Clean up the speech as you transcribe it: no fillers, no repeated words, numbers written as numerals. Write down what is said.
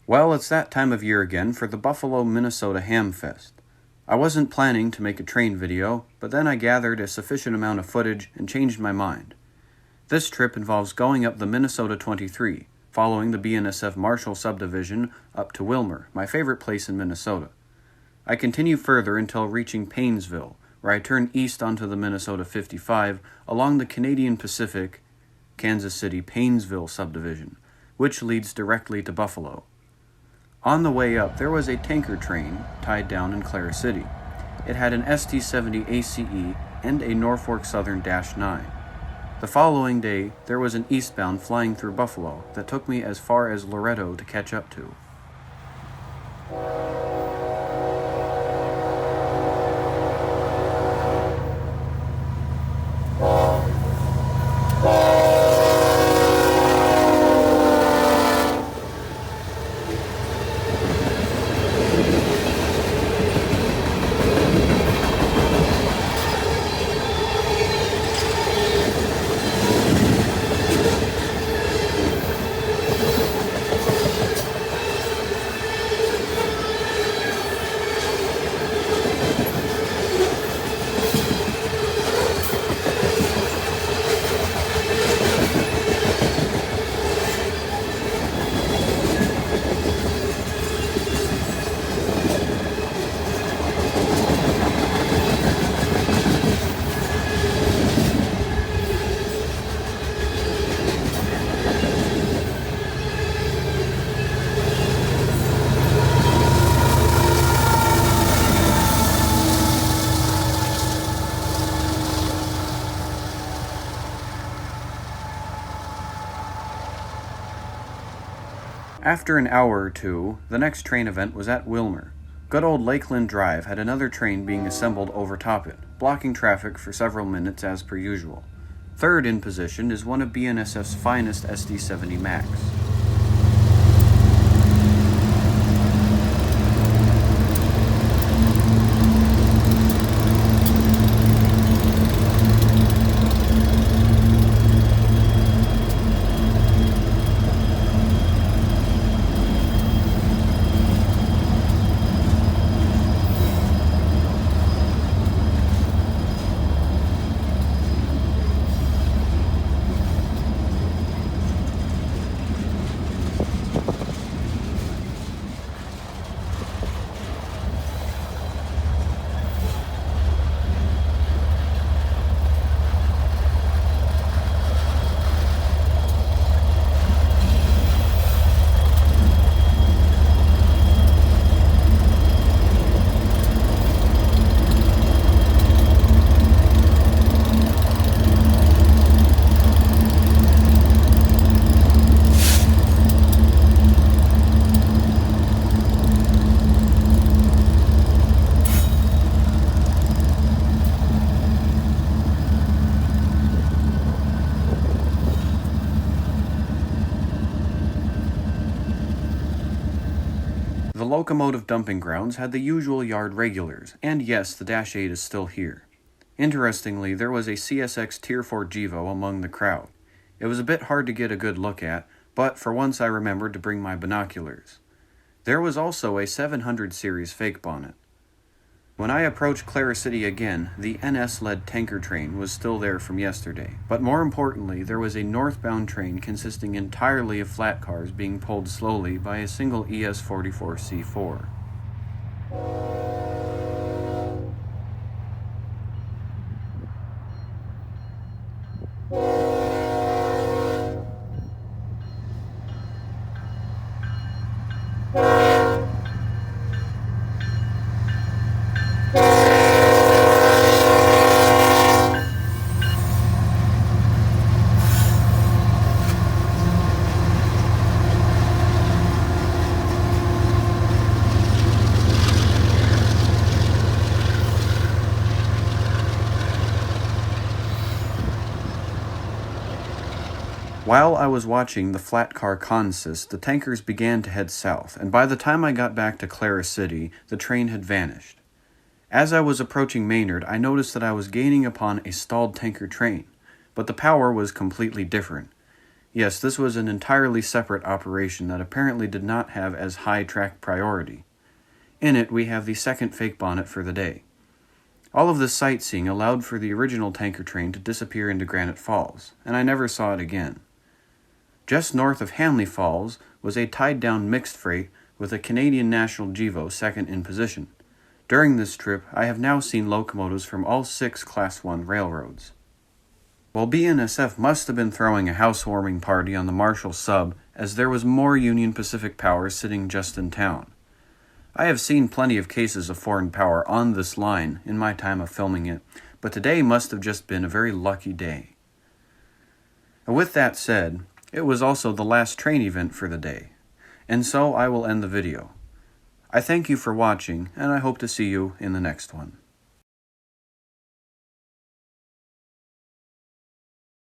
Well, it's that time of year again for the Buffalo, Minnesota Ham Fest. I wasn't planning to make a train video, but then I gathered a sufficient amount of footage and changed my mind. This trip involves going up the Minnesota 23, following the BNSF Marshall Subdivision up to Willmar, my favorite place in Minnesota. I continue further until reaching Paynesville, where I turn east onto the Minnesota 55 along the Canadian Pacific, Kansas City Paynesville Subdivision, which leads directly to Buffalo. On the way up, there was a tanker train tied down in Clara City. It had an SD70 ACE and a Norfolk Southern Dash 9. The following day, there was an eastbound flying through Buffalo that took me as far as Loretto to catch up to. After an hour or two, the next train event was at Willmar. Good old Lakeland Drive had another train being assembled over top it, blocking traffic for several minutes as per usual. Third in position is one of BNSF's finest SD70MACs. The Locomotive dumping grounds had the usual yard regulars, and yes, the Dash 8 is still here. Interestingly, there was a CSX Tier 4 Gevo among the crowd. It was a bit hard to get a good look at, but for once I remembered to bring my binoculars. There was also a 700 series fake bonnet. When I approached Clara City again, the NS-led tanker train was still there from yesterday, but more importantly, there was a northbound train consisting entirely of flat cars being pulled slowly by a single ES44C4. While I was watching the flat car consist, the tankers began to head south, and by the time I got back to Clara City, the train had vanished. As I was approaching Maynard, I noticed that I was gaining upon a stalled tanker train, but the power was completely different. Yes, this was an entirely separate operation that apparently did not have as high track priority. In it, we have the second fake bonnet for the day. All of this sightseeing allowed for the original tanker train to disappear into Granite Falls, and I never saw it again. Just north of Hanley Falls was a tied-down mixed freight with a Canadian National Gevo second in position. During this trip, I have now seen locomotives from all 6 Class I railroads. While BNSF must have been throwing a housewarming party on the Marshall Sub, as there was more Union Pacific power sitting just in town. I have seen plenty of cases of foreign power on this line in my time of filming it, but today must have just been a very lucky day. With that said, it was also the last train event for the day, and so I will end the video. I thank you for watching, and I hope to see you in the next one.